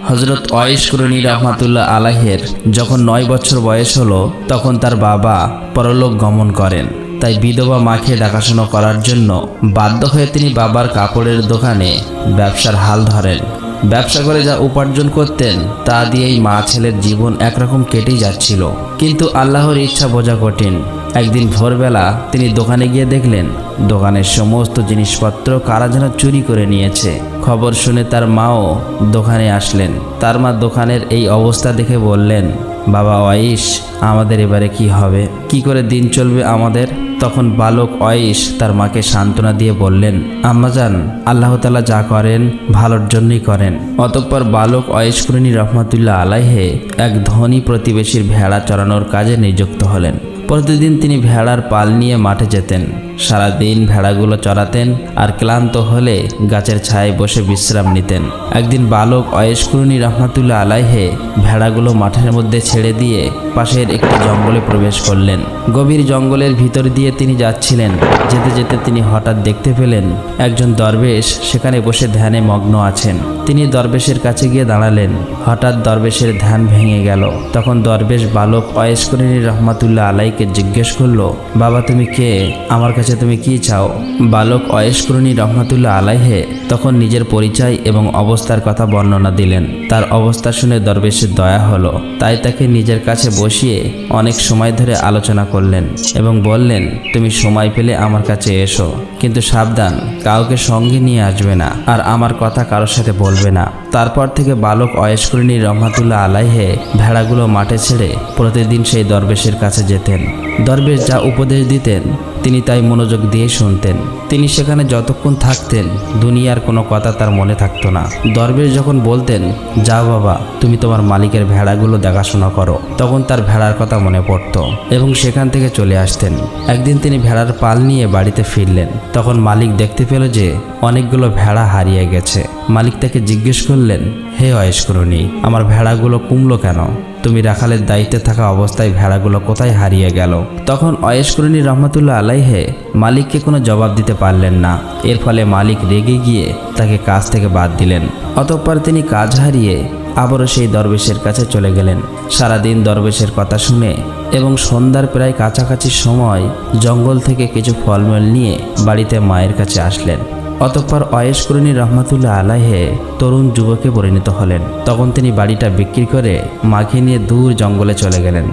হযরত wise কুরনি রাহমাতুল্লাহ আলাইহির যখন 9 বছর বয়স হলো তখন তার বাবা পরলোক গমন করেন। তাই বিধবা মাকে দেখাশোনা করার জন্য বাধ্য হয়ে তিনি বাবার কাপড়ের দোকানে ব্যবসার হাল ধরেন। ব্যবসা করে যা উপার্জন করতেন তা দিয়েই মা ছেলের জীবন একরকম কেটেই যাচ্ছিল। কিন্তু আল্লাহর ইচ্ছা বোঝা কঠিন। একদিন ভোরবেলা তিনি দোকানে গিয়ে দেখলেন দোকানের সমস্ত জিনিসপত্র কারা যেন চুরি করে নিয়েছে। খবর শুনে তার মাও দোকানে আসলেন। তার মা দোকানের এই অবস্থা দেখে বললেন, বাবা ওয়াইস, আমাদের এবারে কি হবে, কি করে দিন চলবে আমাদের? তখন বালক ওয়াইস তার মাকে সান্ত্বনা দিয়ে বললেন, আম্মাজান, আল্লাহ তাআলা যা করেন ভালোর জন্যই করেন। অতঃপর বালক ওয়াইস কুরনি রাহমাতুল্লাহ আলাইহি এক ধনী প্রতিবেশীর ভেড়া চরানোর কাজে নিযুক্ত হলেন। প্রতিদিন তিনি ভেড়ার পাল নিয়ে মাঠে যেতেন, সারাদিন ভেড়াগুলো চড়াতেন আর ক্লান্ত হলে গাছের ছায়ায় বসে বিশ্রাম নিতেন। একদিন বালক ওয়াইস কুরনি রাহমাতুল্লাহ আলাইহি ভেড়াগুলো মাঠের মধ্যে ছেড়ে দিয়ে পাশের একটি জঙ্গলে প্রবেশ করলেন। গভীর জঙ্গলের ভিতর দিয়ে তিনি যাচ্ছিলেন। যেতে যেতে তিনি হঠাৎ দেখতে পেলেন একজন দরবেশ সেখানে বসে ধ্যানে মগ্ন আছেন। তিনি দরবেশের কাছে গিয়ে দাঁড়ালেন। হঠাৎ দরবেশের ধ্যান ভেঙে গেল। তখন দরবেশ বালক ওয়াইস কুরনি রাহমাতুল্লাহ আলাইহিকে জিজ্ঞেস করলো, বাবা তুমি কে, আমার কাছে তুমি কি চাও? বালক ওয়াইস কুরনি রাহমাতুল্লাহ আলাইহি তখন নিজের পরিচয় এবং অবস্থার কথা বর্ণনা দিলেন। তার অবস্থা শুনে দরবেশের দয়া হলো, তাই তাকে নিজের কাছে বসিয়ে অনেক সময় ধরে আলোচনা করলেন এবং বললেন, তুমি সময় পেলে আমার কাছে এসো, কিন্তু সাবধান, কাউকে সঙ্গে নিয়ে আসবে না আর আমার কথা কারোর সাথে বলবে না। তারপর থেকে বালক ওয়াইস কুরনি রাহমাতুল্লাহ আলাইহি ভেড়াগুলো মাঠে ছেড়ে প্রতিদিন সেই দরবেশের কাছে যেতেন। দরবেশ যা উপদেশ দিতেন তিনি তাই মনোযোগ দিয়ে শুনতেন। তিনি সেখানে যতক্ষণ থাকতেন দুনিয়ার কোনো কথা তার মনে থাকতো না। দরবেশ যখন বলতেন, যাও বাবা, তুমি তোমার মালিকের ভেড়াগুলো দেখাশোনা করো, তখন তার ভেড়ার কথা মনে পড়তো এবং সেখান থেকে চলে আসতেন। একদিন তিনি ভেড়ার পাল নিয়ে বাড়িতে ফিরলেন। তখন মালিক দেখতে পেল যে অনেকগুলো ভেড়া হারিয়ে গেছে। মালিক তাকে জিজ্ঞেস করলেন, হে ওয়াইস কুরনি, আমার ভেড়াগুলো কমলো কেন? তুমি রাখালের দায়িত্বে থাকা অবস্থায় ভেড়াগুলো কোথায় হারিয়ে গেল? তখন ওয়াইস কুরনি রাহমাতুল্লাহ আলাইহি মালিককে কোনো জবাব দিতে পারলেন না। এর ফলে মালিক রেগে গিয়ে তাকে কাজ থেকে বাদ দিলেন। অতঃপর তিনি কাজ হারিয়ে আবারও সেই দরবেশের কাছে চলে গেলেন। সারাদিন দরবেশের কথা শুনে এবং সন্ধ্যার প্রায় কাছাকাছি সময় জঙ্গল থেকে কিছু ফলমূল নিয়ে বাড়িতে মায়ের কাছে আসলেন। অতঃপর ওয়াইস কুরনি রাহমাতুল্লাহ আলাইহি তরুণ যুবকে পরিণত হলেন। তখন তিনি বাড়িটা বিক্রি করে মাকে নিয়ে দূর জঙ্গলে চলে গেলেন।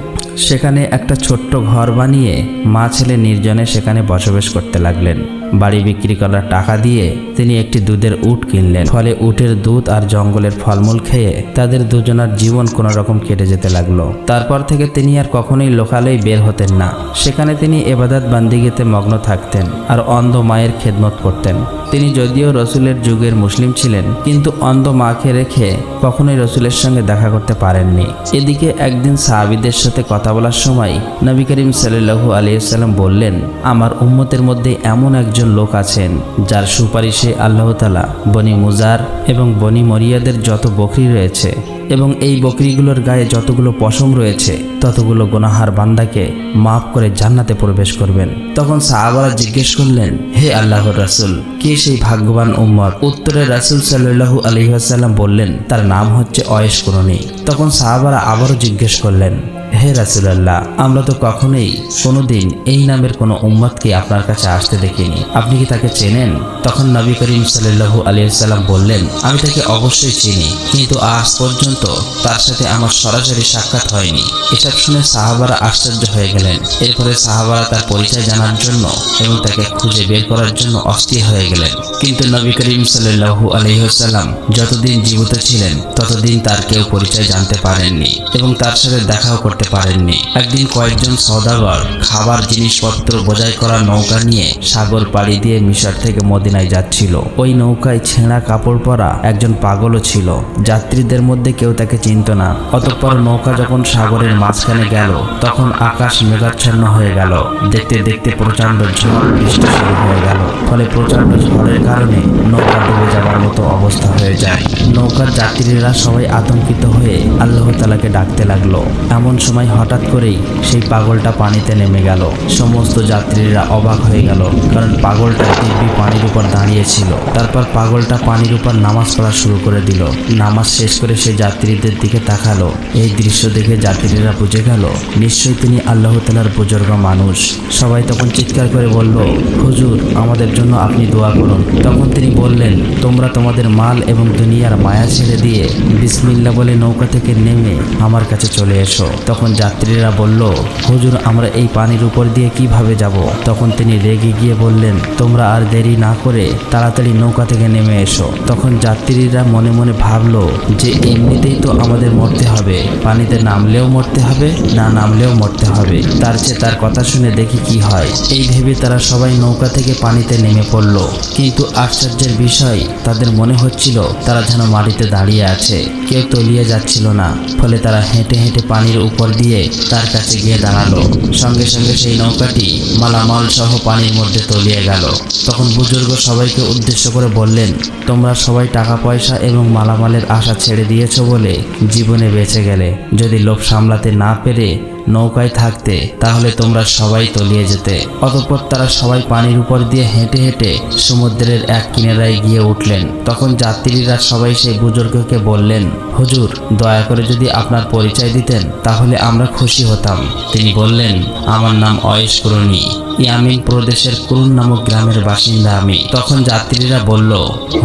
সেখানে একটা ছোট্ট ঘর বানিয়ে মা ছেলে নির্জনে সেখানে বসবাস করতে লাগলেন। বাড়ি বিক্রি করার টাকা দিয়ে তিনি একটি দুধের উট কিনলেন। ফলে উটের দুধ আর জঙ্গলের ফলমূল খেয়ে তাদের দুজনার জীবন কোনো রকম কেটে যেতে লাগলো। তারপর থেকে তিনি আর কখনোই লোকালয়ে বের হতেন না। সেখানে তিনি ইবাদত বান্দিগিতে মগ্ন থাকতেন আর অন্ধ মায়ের খেদমত করতেন। তিনি যদিও রসুলের যুগের মুসলিম ছিলেন, কিন্তু অন্ধ মাকে রেখে কখনোই রসুলের সঙ্গে দেখা করতে পারেননি। এদিকে একদিন সাহাবীদের সাথে কথা বলার সময় নবী করিম সাল্লাল্লাহু আলাইহি ওয়াসাল্লাম বললেন, আমার উম্মতের মধ্যে এমন একজন লোক আছেন যার সুপারিশে আল্লাহ তাআলা বনি মুজার এবং বনি মরিয়াদের যত বকরি রয়েছে এবং এই বকরিগুলোর গায়ে যতগুলো পশম রয়েছে ততগুলো গুনাহার বান্দাকে মাফ করে জান্নাতে প্রবেশ করবেন। তখন সাহাবারা জিজ্ঞেস করলেন, হে আল্লাহর রাসূল, কে সেই ভাগ্যবান উম্মত? উত্তরে রাসূল সাল্লাল্লাহু আলাইহি ওয়াসাল্লাম বললেন, তার নাম হচ্ছে ওয়াইস কুরনি। তখন সাহাবারা আবারও জিজ্ঞেস করলেন, হে রাসূলুল্লাহ, আমরা তো কখনোই কোনোদিন এই নামের কোনো উম্মতকে আপনার কাছে আসতে দেখিনি, আপনি কি তাকে চেনেন? তখন নবী করিম সাল্লাল্লাহু আলাইহি ওয়াসাল্লাম বললেন, আমি তাকে অবশ্যই চিনি, কিন্তু আজ পর্যন্ত তার সাথে আমার সরাসরি সাক্ষাৎ হয়নি। এসব শুনে সাহাবারা আশ্চর্য হয়ে গেলেন। এরপরে সাহাবারা তার পরিচয় জানার জন্য এবং তাকে খুঁজে বের করার জন্য অস্থির হয়ে গেলেন। কিন্তু নবী করিম সাল্লাল্লাহু আলাইহি ওয়াসাল্লাম যতদিন জীবিত ছিলেন ততদিন তার কেউ পরিচয় জানতে পারেননি এবং তার সাথে দেখাও করতে পারেননি। একদিন কয়েকজন সওদাগর খাবার জিনিসপত্র বোঝাই করা নৌকা নিয়ে সাগর পাড়ি দিয়ে মিশর থেকে মদিনায় যাচ্ছিল। ওই নৌকায় ছেঁড়া কাপড় পরা একজন পাগলও ছিল। যাত্রীদের মধ্যে কেউ তাকে চিনত না। অতঃপর নৌকা যখন সাগরের মাঝখানে গেল তখন আকাশ মেঘাচ্ছন্ন হয়ে গেল। দেখতে দেখতে প্রচন্ড ঝড় বৃষ্টি শুরু হয়ে গেল। ফলে প্রচন্ড ঝড়ের কারণে নৌকা ডুবে যাবার মতো অবস্থা হয়ে যায়। নৌকার যাত্রীরা সবাই আতঙ্কিত হয়ে আল্লাহ তাআলাকে ডাকতে লাগলো। এমন সময় হঠাৎ করেই সেই পাগলটা পানিতে নেমে গেল। সমস্ত যাত্রীরা অবাক হয়ে গেল, কারণ পাগলটা দিব্যি পানির উপর দাঁড়িয়েছিল। তারপর পাগলটা পানির উপর নামাজ পড়া শুরু করে দিল। নামাজ শেষ করে সে যাত্রীদের দিকে তাকালো। এই দৃশ্য দেখে যাত্রীরা বুঝে গেল নিশ্চয়ই তিনি আল্লাহ তাআলার বুজুর্গ মানুষ। সবাই তখন চিৎকার করে বলল, হুজুর আমাদের জন্য আপনি দোয়া করুন। তখন তিনি বললেন, তোমরা তোমাদের মাল এবং দুনিয়ার মায়া ছেড়ে দিয়ে বিসমিল্লাহ বলে নৌকা থেকে নেমে আমার কাছে চলে এসো। তখন যাত্রীরা বলল, হুজুর আমরা এই পানির উপর দিয়ে কিভাবে যাব? তখন তিনি রেগে গিয়ে বললেন, তোমরা আর দেরি না করে তাড়াতাড়ি নৌকা থেকে নেমে এসো। তখন যাত্রীরা মনে মনে ভাবলো যে এমনিতেই তো আমাদের মরতে হবে, পানিতে নামলেও মরতে হবে, না নামলেও মরতে হবে, তার চেয়ে তার কথা শুনে দেখি কি হয়। এই ভেবে তারা সবাই নৌকা থেকে পানিতে নেমে পড়ল। কিন্তু আশ্চর্যের বিষয়, তাদের মনে হচ্ছিল তারা যেন মাটিতে দাঁড়িয়ে আছে, কেউ তলিয়ে যাচ্ছিল না। ফলে তারা হেঁটে হেঁটে পানির উপর দিয়ে তার কাছে গিয়ে দাঁড়ালো। সঙ্গে সঙ্গে সেই নৌকাটি মালামাল সহ পানির মধ্যে তলিয়ে গেল। তখন বুজুর্গ সবাইকে উদ্দেশ্য করে বললেন, তোমরা সবাই টাকা পয়সা এবং মালামালের আশা ছেড়ে দিয়েছো বলে জীবনে বেঁচে গেলে। যদি লোভ সামলাতে না পেরে নৌকায় থাকতে তাহলে তোমরা সবাই তলিয়ে যেতে। অতঃপর তারা সবাই পানির উপর দিয়ে হেঁটে হেঁটে সমুদ্রের এক কিনারায় গিয়ে উঠলেন। তখন যাত্রীরা সবাই সেই বুজুর্গকে বললেন, হুজুর দয়া করে যদি আপনার পরিচয় দিতেন তাহলে আমরা খুশি হতাম। তিনি বললেন, আমার নাম অয়েশ কুরনি, ইয়ামিন প্রদেশের কুরুন নামক গ্রামের বাসিন্দা আমি। তখন যাত্রীরা বলল,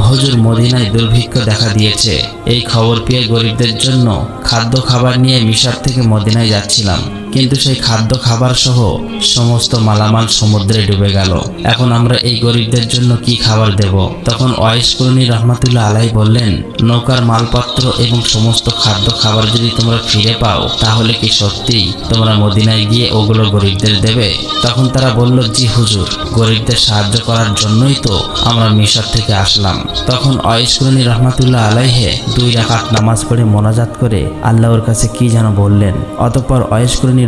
হুজুর মদিনায় দুর্ভিক্ষ দেখা দিয়েছে। এই খবর পেয়ে গরিবদের জন্য খাদ্য খাবার নিয়ে মিশর থেকে মদিনায় যাচ্ছিলাম, কিন্তু সেই খাদ্য খাবার সহ সমস্ত মালামাল সমুদ্রে ডুবে গেল। এখন আমরা এই গরিবদের জন্য কি খাবার দেব? তখন ওয়াইস কুরনি রহমাতুল্লাহ আলাইহি বললেন, নৌকার মালপত্র এবং সমস্ত খাদ্য খাবার যদি তোমরা ফিরে পাও তাহলে কি সত্যি তোমরা মদিনায় গিয়ে ওগুলো গরিবদের দেবে? তখন তারা বলল, জি হুজুর, গরিবদের সাহায্য করার জন্যই তো আমরা মিশর থেকে আসলাম। তখন ওয়াইস কুরনি রহমাতুল্লাহ আলাইহি 2 রাকাত নামাজ পড়ে মোনাজাত করে আল্লাহর কাছে কি যেন বললেন। অতঃপর ওয়াইস কুরনি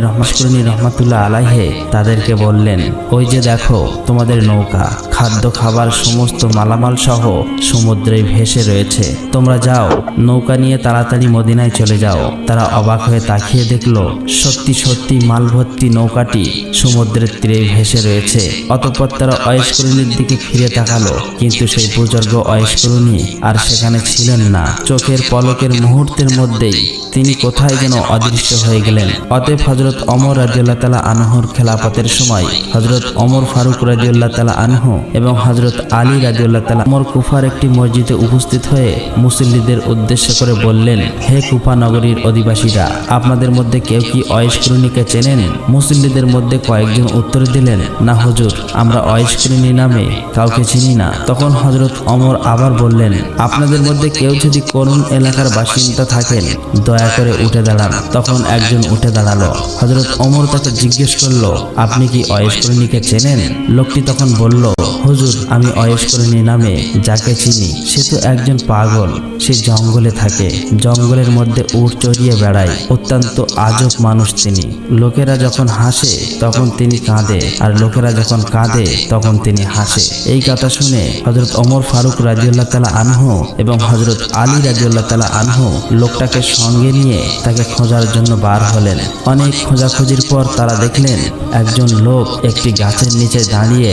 রহমাতুল্লাহ আলাইহি তাদেরকে বললেন, ওই যে দেখো তোমাদের নৌকা, খাদ্য খাবার সমস্ত মালামাল সহ সমুদ্রে ভেসে রয়েছে, তোমরা যাও নৌকা নিয়ে তাড়াতাড়ি মদিনায় চলে যাও। তারা অবাক হয়ে তাকিয়ে দেখলো সত্যি সত্যি মাল ভর্তি নৌকাটি সমুদ্রের তীরে ভেসে রয়েছে। অতঃপর তারা ওয়াইস কুরনির দিকে ফিরে তাকালো, কিন্তু সেই বুজুর্গ ওয়াইস কুরনি আর সেখানে ছিলেন না। চোখের পলকের মুহূর্তের মধ্যেই তিনি কোথায় যেন অদৃশ্য হয়ে গেলেন। অতএব হযরত ওমর রাদিয়াল্লাহু তাআলা আনহুর খেলাফতের সময় হযরত ওমর ফারুক রাদিয়াল্লাহু তাআলা আনহু এবং হযরত আলী রাদিয়াল্লাহু তাআলা ওমর কুফার একটি মসজিদে উপস্থিত হয়ে মুসল্লিদের উদ্দেশ্য করে বললেন, হে কুফা নগরীর অধিবাসীরা, আপনাদের মধ্যে কেউ কি ওয়াইস কুরনিকে চেনেন? মুসল্লিদের মধ্যে কয়েকজন উত্তর দিলেন, না হুজুর, আমরা ওয়াইস কুরনি নামে কাউকে চিনি না। তখন হযরত ওমর আবার বললেন, আপনাদের মধ্যে কেউ যদি কোন এলাকার বাসিন্দা থাকেন দয়া করে উঠে দাঁড়ান। তখন একজন উঠে দাঁড়ালো। হযরত ওমর তাকে জিজ্ঞেস করলো, আপনি কি ওয়াইস কুরনিকে চেনেন? লোকটি তখন বলল, হুজুর, আমি ওয়াইস কুরনি নামে যাকে চিনি সে তো একজন পাগল, সে জঙ্গলে থাকে, জঙ্গলের মধ্যে উট চড়িয়ে বেড়ায়, অত্যন্ত আজব মানুষ তিনি। লোকেরা যখন হাসে তখন তিনি কাঁদে, আর লোকেরা যখন কাঁদে তখন তিনি হাসে। এই কথা শুনে হযরত ওমর ফারুক রাদিয়াল্লাহু তাআলা আনহু এবং হযরত আলী রাদিয়াল্লাহু তাআলা আনহু লোকটাকে সঙ্গে নিয়ে তাকে খোঁজার জন্য বার হলেন। অনেক খোঁজাখুঁজির পর তারা দেখলেন একজন লোক একটি গাছের নিচে দাঁড়িয়ে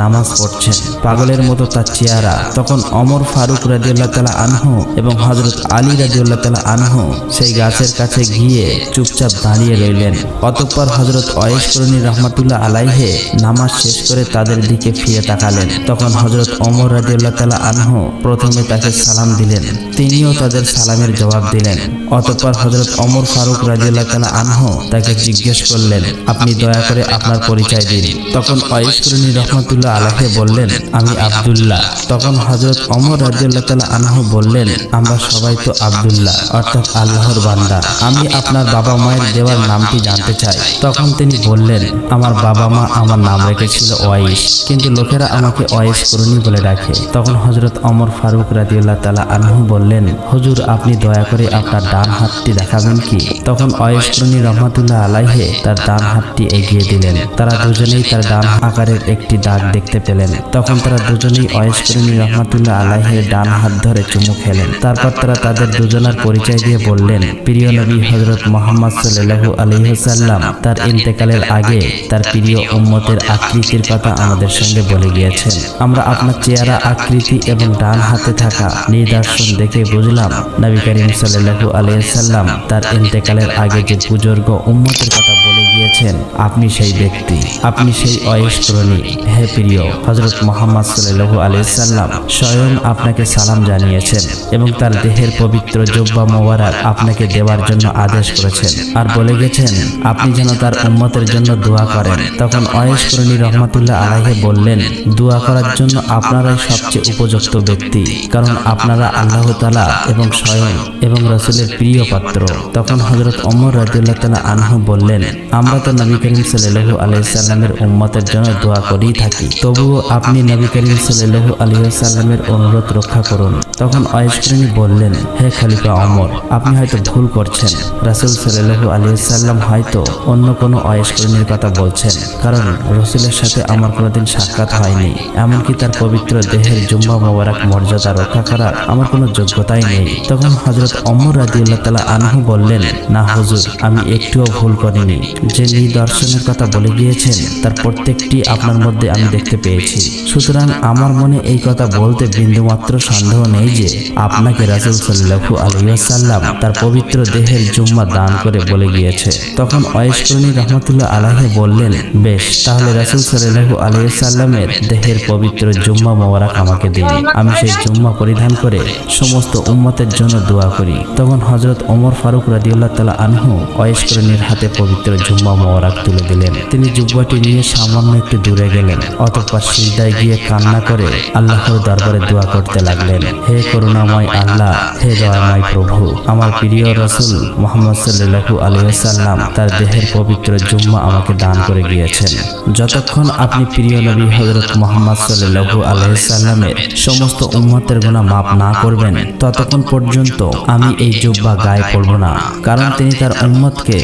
নামাজ পড়ছেন, পাগলের মতো তার চেহারা। তখন ওমর ফারুক রাদিয়াল্লাহু তাআলা আনহু এবং হযরত আলী রাদিয়াল্লাহু তাআলা আনহু সেই গাছের কাছে গিয়ে চুপচাপ দাঁড়িয়ে রইলেন। অতঃপর হযরত ওয়াইস কুরনি রহমাতুল্লাহ আলাইহি নামাজ শেষ করে তাদের দিকে ফিরে তাকালেন। তখন হযরত ওমর রাদিয়াল্লাহু তাআলা আনহু প্রথমে তাকে সালাম দিলেন, তিনিও তাদের সালামের জবাব দিলেন। অতঃপর হযরত ওমর ফারুক রাদিয়াল্লাহু তাআলা আনহু তাকে জিজ্ঞেস করলেন, আপনি দয়া করে আপনার পরিচয় দিন। তখন ওয়াইস কুরনি রহমাতুল্লাহ আলাইহি বললেন, আমি আব্দুল্লাহ। তখন হযরত ওমর রাদিয়াল্লাহু তাআলা আনহু বললেন, আমরা সবাই তো আব্দুল্লাহ অর্থাৎ আল্লাহর বান্দা, আমি আপনার বাবা মায়ের দেওয়ার নামটি জানতে চাই। তখন তিনি বললেন, আমার বাবা মা আমার নাম রেখেছিল ওয়াইস, কিন্তু লোকেরা আমাকে ওয়াইস কুরনি বলে ডাকে। তখন হযরত ওমর ফারুক রাদিয়াল্লাহু তাআলা আনহু বললেন, হুজুর, আপনি দয়া করে আপনার ডান হাত হাতটি দেখাবেন কি? তখন ওয়াইস করনী রহমাতুল্লাহ আলাইহি তার ডান হাতটি এগিয়ে দিলেন। তারা দুজনেই তার ডান আকারের একটি দাগ দেখতে পেলেন। তখন তারা দুজনেই ওয়াইস করনী রহমাতুল্লাহ আলাইহির ডান হাত ধরে চুমু খেলেন। তারপর তারা তাদের দুজনের পরিচয় দিয়ে বললেন, প্রিয় নবী হযরত মুহাম্মদ সাল্লাল্লাহু আলাইহি ওয়াসাল্লাম তার ইন্তেকালের আগে তার প্রিয় উম্মতের আকৃতির কথা আমাদের সঙ্গে বলে গিয়েছেন। আমরা আপনার চেহারা আকৃতি এবং ডান হাতে থাকা নিদর্শন দেখে বুঝলাম নবী করিম সাল্লাল্লাহু আলাইহি ওয়াসাল্লাম তার ইন্তেকালের আগে যে বুজুর্গ উম্মতের কথা বলে গিয়েছেন আপনি সেই ব্যক্তি, আপনি সেই ওয়াইস করনী। হে প্রিয় হযরত মুহাম্মদ সাল্লাল্লাহু আলাইহি ওয়াসাল্লাম স্বয়ং আপনাকে সালাম জানিয়েছেন এবং তার দেহের পবিত্র জুব্বা মোবারক আপনাকে দেওয়ার জন্য আদেশ করেছেন আর বলে গেছেন আপনি যেন তার উম্মতের জন্য দোয়া করেন। তখন ওয়াইস করনী রহমাতুল্লাহ আলাইহি বললেন, দোয়া করার জন্য আপনারাই সবচেয়ে উপযুক্ত ব্যক্তি, কারণ আপনারা আল্লাহ তাআলা এবং স্বয়ং এবং রাসূলের প্রিয় পাত্র। তখন হযরত ওমর রাদিয়াল্লাহু তাআলা আনহু বললেন, আমরা তো নবী করিম সাল্লাল্লাহু আলাইহি ওয়াসাল্লামের উম্মতের জন্য দোয়া করেই থাকি, তবুও আপনি নবী করিম সাল্লাল্লাহু আলাইহি ওয়াসাল্লামের অনুরোধ রক্ষা করুন। তখন ওয়াইস করনী বললেন, হে খলিফা ওমর, আপনি হয়তো ভুল করছেন। রাসূল সাল্লাল্লাহু আলাইহি ওয়াসাল্লাম হয়তো অন্য কোনো ওয়াইস করণীর কথা বলছেন, কারণ রাসূলের সাথে আমার কোনোদিন সাক্ষাৎ হয়নি, এমনকি তার পবিত্র দেহের জুম্বা মোবারক মর্যাদা রক্ষা করার আমার কোনো যোগ্যতাই নেই। তখন হযরত ওমর রাদিয়াল্লাহু তাআলা আনহু বললেন, না হুজুর, আমি একটুও ভুল করিনি। যে নিদর্শনের কথা বলে গিয়েছেন তার প্রত্যেকটি আপনার মধ্যে আমি দেখতে পেয়েছি। সুতরাং আমার মনে এই কথা বলতে বিন্দুমাত্র সন্দেহ নেই যে আপনাকে রাসূল সাল্লাল্লাহু আলাইহি ওয়াসাল্লাম তার পবিত্র দেহের জুম্মা দান করে বলে গিয়েছে। তখন ওয়াইস করনী রহমাতুল্লাহ আলাইহি বললেন, বেশ, তাহলে রাসূল সাল্লাল্লাহু আলাইহি ওয়াসাল্লামের দেহের পবিত্র জুম্মা মোবারক আমাকে দিন, আমি সেই জুম্মা পরিধান করে সমস্ত উম্মতের জন্য দোয়া করি। তখন হযরত ওমর ফারুক রাদিয়াল্লাহু তাআলা আনহু ওয়াইস করণীর হাতে পবিত্র জুম্মা মোবারক তুলে দিলেন। তিনি জুব্বাটি নিয়ে সামান্য একটু দূরে গেলেন, অতঃপর সিজদায় গিয়ে কান্না করে আল্লাহর দরবারে দোয়া করতে লাগলেন, হে করুণাময় আল্লাহ, হে দয়াময় প্রভু, আমার প্রিয় রাসূল মুহাম্মদ সাল্লাল্লাহু আলাইহি ওয়াসাল্লাম তার দেহের পবিত্র জুম্মা আমাকে দান করে গিয়েছেন। যতক্ষণ আপনি প্রিয় নবী হযরত মুহাম্মদ সাল্লাল্লাহু আলাইহি ওয়াসাল্লামের সমস্ত উম্মতের গুনাহ মাফ না করবেন ততক্ষণ পর্যন্ত আমি এই জুব্বা গায়ে পরব না, কারণ তিনি তার উম্মতকে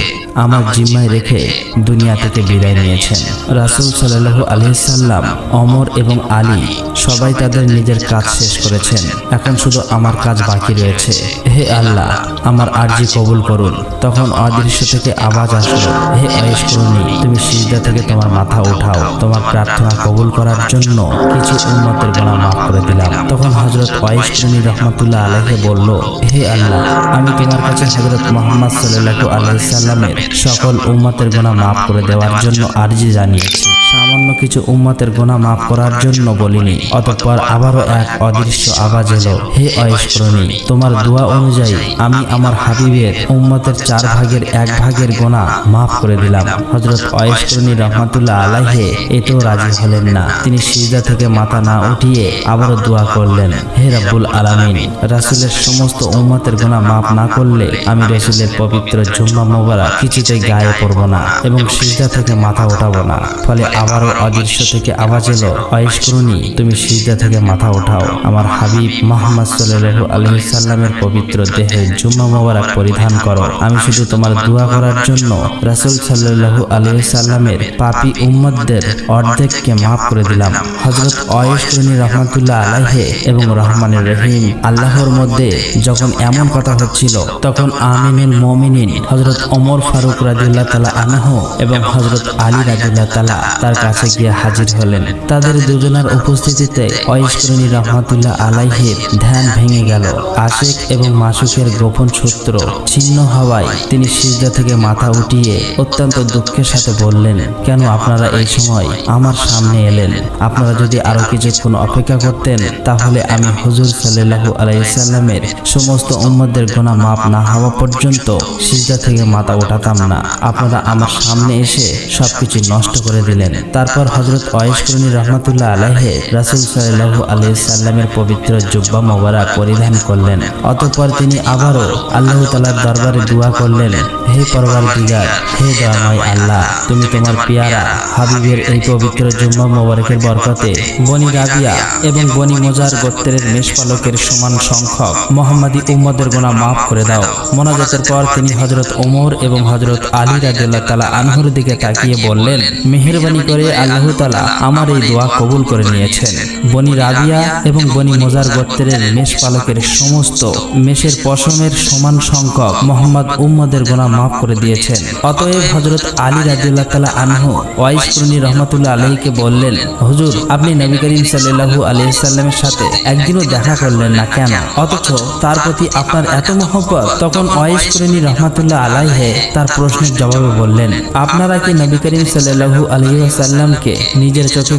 আমার জিম্মায় রেখে দুনিয়া থেকে বিদায় নিয়েছেন। রাসূল সাল্লাল্লাহু আলাইহি ওয়াসাল্লাম, ওমর এবং আলী সবাই তাদের নিজের কাজ শেষ করেছেন, এখন শুধু আমার কাজ বাকি রয়েছে। হে আল্লাহ, আমার আরজি কবুল করুন। তখন অদৃশ্য থেকে আওয়াজ আসলো, হে ওয়াইস করনী, তুমি সিজদা থেকে তোমার মাথা উঠাও, তোমার প্রার্থনা কবুল করার জন্য কিছু উম্মতের গুনাহ মাফ করে দিলাম। তখন হযরত ওয়াইস করনী রহমাতুল্লাহ আলাইহি বলল, হে আল্লাহ, আমি তোমার কাছে হযরত মুহাম্মদ সাল্লাল্লাহু আলাইহি ওয়াসাল্লামের সকল উম্মতের গুনাহ মাফ করে দেওয়ার জন্য আরজি জানিয়েছি, সামান্য কিছু উম্মতের গুনাহ মাফ করার জন্য বলিনি। অতঃপর আবারও এক অদৃশ্য আওয়াজ এলো, হে ওয়াইস করনী, তোমার দোয়া অনুযায়ী আমি আমার হাবিবের উম্মতের 4 ভাগের 1 ভাগের গুনাহ মাফ করে দিলাম। হযরত ওয়াইস করনী রহমাতুল্লাহ আলাইহি এতেও রাজি হলেন না। তিনি সিজদা থেকে মাথা না উঠিয়ে আবারও দোয়া করলেন, হে রব্বুল আলামিন, রাসূলের সমস্ত উম্মতের গুনাহ মাফ না করলে আমি রাসূলের পবিত্র জুম্মা মোবারক কিছুতেই গায়ে পরব না এবং সিজদা থেকে মাথা উঠাবো না। ফলে আবারও অদৃশ্য থেকে আওয়াজ এলো, ওয়াইস করনী, তুমি সিজদা থেকে মাথা উঠাও, আমার হাবিব মুহাম্মদ সাল্লাল্লাহু আলাইহি ওয়াসাল্লামের পবিত্র দেহের জুম্মা মোবারক পরিধান করো। আমি শুধু তোমার দোয়া করার জন্য রাসূল সাল্লাল্লাহু আলাইহি ওয়াসাল্লামের পাপী উম্মতদের অর্ধেককে মাফ করে দিলাম। হযরত ওয়াইস করনী রহমাতুল্লাহ আলাইহি এবং রহমানুর রহিম আল্লাহর মধ্যে যখন এমন কথা হচ্ছিল, তখন আমিনুল মুমিনিন হযরত ওমর ফারুক রাদিয়াল্লাহু তাআলা আনহু এবং হযরত আলী রাদিয়াল্লাহু তাআলা তার কাছে গিয়ে হাজির হলেন। তাদের দুজনের উপস্থিতিতে ওয়াইস করনী রহমাতুল্লাহ আলাইহির ধ্যান ভেঙে গেল। আশিক এবং মাসুকের গোপন সূত্র ছিন্ন হওয়ায় তিনি সিজদা থেকে মাথা উঠিয়ে অত্যন্ত দুঃখের সাথে বললেন, কেন আপনারা এই সময় আমার সামনে এলেন? আপনারা যদি আরো কিছুক্ষণ অপেক্ষা করতেন তাহলে আমি হুজুর সাল্লাল্লাহু আলাইহি ওয়াসাল্লামের সমস্ত উম্মতদের গুনাহ মাফ না হওয়া পর্যন্ত সিজদা থেকে মাথা উঠাতাম না। আপনারা আমার সামনে এসে সবকিছু নষ্ট করে দিলেন। তারপর হযরত ওয়াইস করনী রহমাতুল্লাহ আলাইহি রাসূল সাল্লাল্লাহু আলাইহি সাল্লামের পবিত্র জুব্বা মোবারক পরিধান করলেন। অতঃপর তিনি আবারও আল্লাহ তাআলার দরবারে দোয়া করলেন, হে পরওয়ারদিগার, হে দয়াময় আল্লাহ, তুমি তোমার পেয়ারা হাবিবের এই পবিত্র জুম্মা মোবারকের বরকতে বনি রাবিয়া এবং বনি মুজার গোত্রের মেষপালকের সমান সংখ্যক মুহাম্মাদী উম্মতের গুনাহ মাফ করে দাও। মোনাজাতের পর তিনি হযরত ওমর এবং হযরত আলী রাদিয়াল্লাহু তাআলা আনহুর দিকে তাকিয়ে বললেন, মেহেরবানি করে আল্লাহ তাআলা আমার এই দোয়া কবুল করে নিয়েছেন। বনি রাবিয়া এবং বনি মুজার গোত্রের মেষপালকের সমস্ত মেষের পশমের সমান সংখ্যক মুহাম্মদ উম্মতের গুনাহ মাফ করে দিয়েছেন। অতএব হযরত আলী রাদিয়াল্লাহু তাআলা আনহু ওয়াইস করনী রহমাতুল্লাহ আলাইহিকে বললেন, হুজুর, আপনি নবী করিম সাল্লাল্লাহু আলাইহি সাল্লামের সাথে একদিনও দেখা করলেন না কেন, অথচ তার প্রতি আপনার এত মহব্বত? তখন ওয়াইস করনী রহমাতুল্লাহ আলাইহি তার প্রশ্নের জবাবে বললেন, আপনারা কি নবী করিম সাল্লাল্লাহু আলাইহি ওয়াসাল্লামকে নিজের চোখে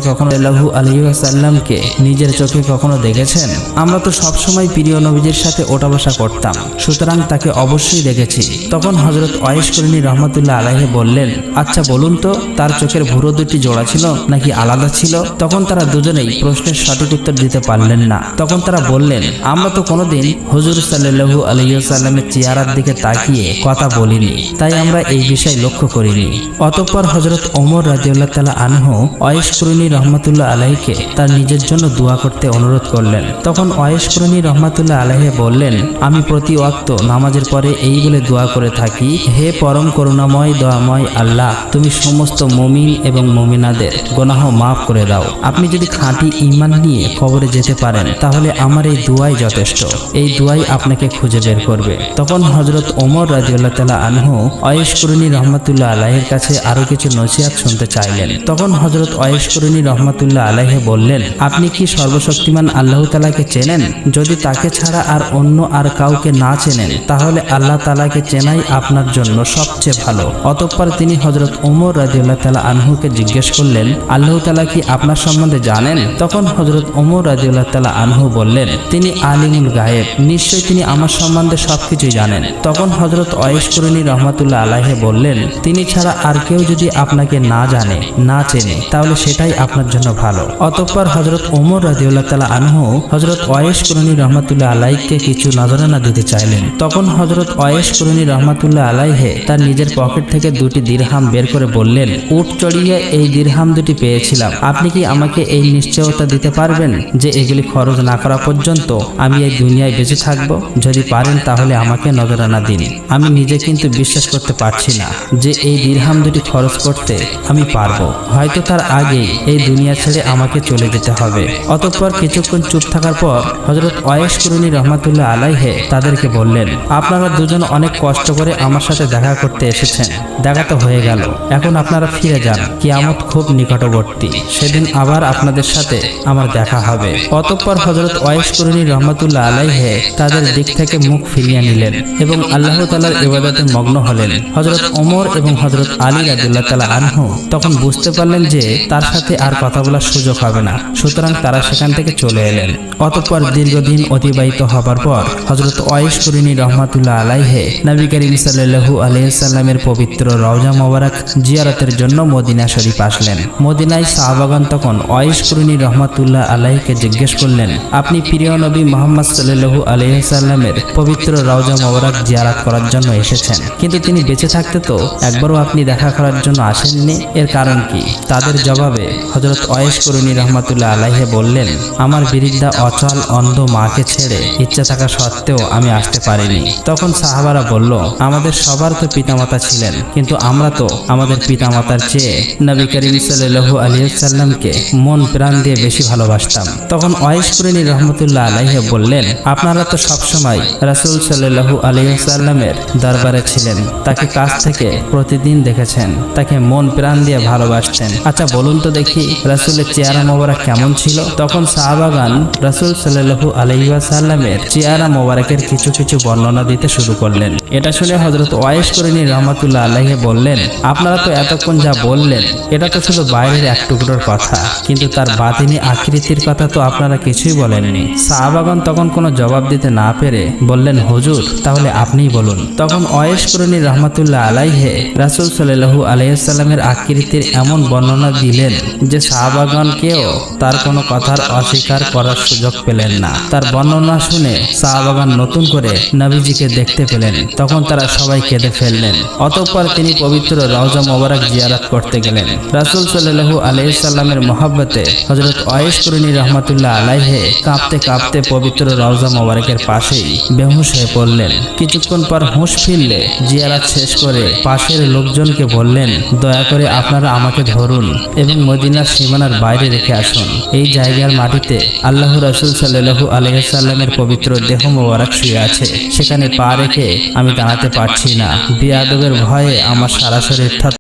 কখনো দেখেছেন? আমরা তো সবসময় প্রিয় নবীজির সাথে ওঠা বসা করতাম, সুতরাং তাকে অবশ্যই দেখেছি। তখন হযরত ওয়াইস করনী রহমাতুল্লাহ আলাইহি বললেন, আচ্ছা বলুন তো, তার চোখের ভুরু দুটি জোড়া ছিল নাকি আলাদা ছিল? তখন তারা দুজনেই প্রশ্নের সঠিক উত্তর দিতে পারলেন না। তখন তারা বললেন, আমরা তো কোনোদিন হুজুর সাল্লাল্লাহু আলাইহি ওয়াসাল্লামের চেহারার দিকে তাকিয়ে কথা বলিনি, তাই আমরা এই বিষয় লক্ষ্য করিনি। অতঃপর হযরত ওমর রাদিয়াল্লাহু তাআলা আনহু ওয়াইস করনী রহমাতুল্লাহ আলাইহিকে তার নিজের জন্য দোয়া করতে অনুরোধ করলেন। তখন ওয়াইস করনী রহমাতুল্লাহ আলাইহি বললেন, আমি প্রতি ওয়াক্ত নামাজের পরে এই বলে দোয়া করে থাকি, হে পরম করুণাময় দয়াময় আল্লাহ, তুমি সমস্ত মুমিন এবং মুমিনাদের গুনাহ মাফ করে দাও। আপনি যদি খাঁটি ঈমান নিয়ে কবরে যেতে পারেন তাহলে আমার এই দোয়াই যথেষ্ট, এই দোয়াই আপনাকে খুঁজে বের করবে। তখন হযরত ওমর রাদিয়াল্লাহু তাআলা আনহু ওয়াইস করনী রহমাতুল্লাহ আলাইহির কাছে আরো কিছু নসিহত শুনতে চাইলেন। তখন হযরত ওয়াইস করনী রহমাতুল্লাহ আলাইহি বললেন, আপনি কি সর্বশক্তিমান আল্লাহ তাআলাকে চেনেন? যদি তাকে ছাড়া আর অন্য আর কাউকে না চেনেন তাহলে আল্লাহ তাআলাকে চেনাই আপনার জন্য সবচেয়ে ভালো। অতঃপর তিনি হযরত ওমর রাদিয়াল্লাহু তাআলা আনহুকে জিজ্ঞেস করলেন, আল্লাহ তাআলা কি আপনার সম্বন্ধে জানেন? তখন হযরত ওমর রাদিয়াল্লাহু তাআলা আনহু বললেন, তিনি আলিমুল গায়েব, নিশ্চয়ই তিনি আমার সম্বন্ধে সবকিছুই জানেন। তখন হযরত ওয়াইস করনী রহমাতুল্লাহ আলাইহি বললেন, তিনি ছাড়া আর কেউ যদি আপনাকে না জানে না চেনে তাহলে সেটাই আপনার জন্য ভালো। অতঃপর হযরত ওমর রাদিয়াল্লাহু তাআলা আনহু হযরত ওয়াইস করনী রহমাতুল্লাহ আলাইহিকে কিছু নজরানা দিতে চাইলেন। তখন হযরত ওয়াইস করনী রহমাতুল্লাহ আলাইহি তার নিজের পকেট থেকে দুটি দিরহাম বের করে বললেন, উট চড়িয়ে এই দিরহাম দুটি পেয়েছিলাম, আপনি কি আমাকে এই নিশ্চয়তা দিতে পারবেন যে এগুলি খরচ না করা পর্যন্ত আমি এই দুনিয়ায় বেঁচে থাকব? যদি পারেন তাহলে আমাকে নজরানা দিন। আমি নিজে কিন্তু বিশ্বাস করতে পারছি না যে এই দিরহাম দুটি খরচ করতে আমি পারবো, হয়তো তার আগেই এই দুনিয়া ছেড়ে আমাকে চলে যেতে হবে। অতঃপর কিছুক্ষণ চুপ থাকার পর হযরত ওয়াইস করনী রহমাতুল্লাহ আলাইহি তাদেরকে বললেন, আপনারা দুজন অনেক কষ্ট করে আমার সাথে দেখা করতে এসেছেন, দেখা তো হয়ে গেল, এখন আপনারা ফিরে যান, কিয়ামত খুব নিকটবর্তী, সেদিন আবার আপনাদের সাথে আমার দেখা হবে। অতঃপর হযরত ওয়াইস করনী রহমাতুল্লাহ আলাইহি তাদের দিক থেকে মুখ ফিরিয়ে নিলেন এবং আল্লাহ তাআলার ইবাদতে মগ্ন হলেন। হযরত ওমর এবং হযরত আলী রাদিয়াল্লাহু তাআলা আনহু তখন বুঝতে পারলেন যে তার সাথে আর কথা বলার সুযোগ হবে না, সুতরাং তারা সেখান থেকে চলে এলেন। অতঃপর দীর্ঘদিন অতিবাহিত হবার পর হযরত ওয়াইস করনী রহমাতুল্লাহ আলাইহি নবী করিম সাল্লাল্লাহু আলাইহি সাল্লামের পবিত্র রওজা মোবারক জিয়ারতের জন্য মদিনা শরীফ আসলেন। মদিনায় সাহাবাগণ তখন ওয়াইস করনী রহমাতুল্লাহ আলাইহিকে জিজ্ঞেস করলেন, আপনি প্রিয় নবী মুহাম্মদ সাল্লাল্লাহু আলাইহি সাল্লামের পবিত্র রওজা মোবারক জিয়ারত করার জন্য এসেছেন, কিন্তু তিনি বেঁচে থাকতে তো একবারও আপনি দেখা করার জন্য আসেননি, এর কারণ কি? তাদের জবাবে হযরত ওয়াইস করনী রহমাতুল্লাহ আলাইহি বললেন, আমার বিরিদ্ধা অচল অন্ধ মাকে ছেড়ে ইচ্ছা থাকা সত্ত্বেও আমি আসতে পারিনি। তখন সাহাবারা বলল, আমাদের সবার তো পিতামাতা ছিলেন, কিন্তু আমরা তো আমাদের পিতামাতার চেয়ে নবী করিম সাল্লাল্লাহু আলাইহি সাল্লামকে মন প্রাণ দিয়ে বেশি ভালোবাসতাম। তখন ওয়াইস করনী রহমাতুল্লাহ আলাইহি বললেন, আপনারা তো সবসময় রাসূল সাল্লাল্লাহু আলাইহি সাল্লামের দরবারে ছিলেন, তাকে কাছ থেকে প্রতিদিন দেখেছেন, তাকে মন প্রাণ দিয়ে ভালোবাসতেন, আচ্ছা বলুন তো দেখি রাসূলের চেহারা মোবারক কেমন ছিল? তখন সাহাবাগণ রাসূল সাল্লাল্লাহু আলাইহি ওয়াসাল্লামের চেহারা মোবারকের কিছু কিছু বর্ণনা দিতে শুরু করলেন। এটা শুনে হযরত ওয়াইস করনী রহমাতুল্লাহ আলাইহি বললেন, আপনারা তো এতক্ষণ যা বললেন এটা তো শুধু বাইরের এক টুকরোর কথা, কিন্তু তার বাতিনি আকৃতির কথা তো আপনারা কিছুই বলেননি। সাহাবাগণ তখন কোনো জবাব দিতে না পেরে বললেন, হুজুর তাহলে আপনিই বলুন। তখন ওয়াইস করনী রহমাতুল্লাহ আলাইহি রাসূল সাল্লাল্লাহু আলাইহি ওয়াসাল্লামের আকৃতির এমন বর্ণনা দিলেন যে সাহাবাগণকেও তার কোনো কথার অস্বীকার করার সুযোগ পেলেন না। তার বর্ণনা শুনে সাহাবাগণ নতুন করে নবীজিকে দেখতে পেলেন। তখন তারা সবাই কেঁদে ফেললেন। অতঃপর তিনি পবিত্র রওজা মোবারক জিয়ারত করতে গেলেন। রাসূল সাল্লাল্লাহু আলাইহি সাল্লামের মহব্বতে হযরত ওয়াইস কুরনি রাহমাতুল্লাহ আলাইহি কাঁপতে কাঁপতে পবিত্র রওজা মোবারকের পাশেই বেহুশ হয়ে পড়লেন। কিছুক্ষণ পর হুঁশ ফিরলে জিয়ারত শেষ করে পাশের লোকজনকে বললেন, দয়া করে আপনারা আমাকে ধরুন এবং মদিনার সীমানার বাইরে রেখে আসুন। এই জায়গার মাটিতে আল্লাহর রাসূল সাল্লাল্লাহু আলাইহি সাল্লামের পবিত্র দেহ মোবারক শুয়ে আছে। সেখানে পা রেখে আমি দাঁড়াতে পারছি না। বিয়াদবের ভয়ে আমার সারা শরীর